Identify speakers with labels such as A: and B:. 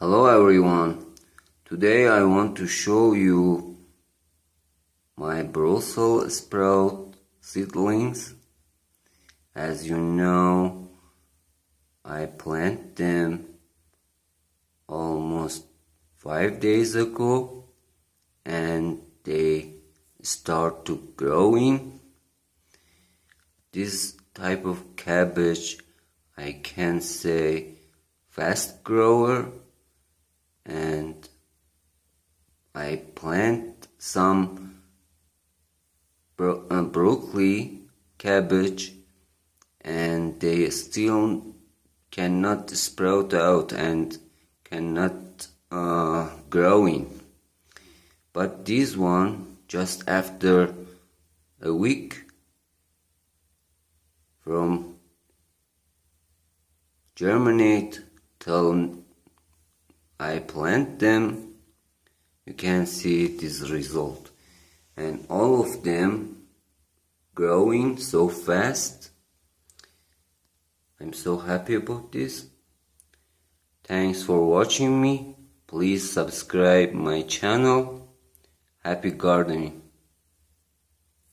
A: Hello everyone, today I want to show you my Brussels sprout seedlings. As you know, I planted them almost 5 days ago and they start to growing. This type of cabbage, I can say, fast grower, and I plant some broccoli cabbage and they still cannot sprout out and cannot growing. But this one, just after a week from germinate till I plant them, you can see this result, and all of them growing so fast. I'm so happy about this. Thanks for watching me. Please subscribe my channel. Happy gardening.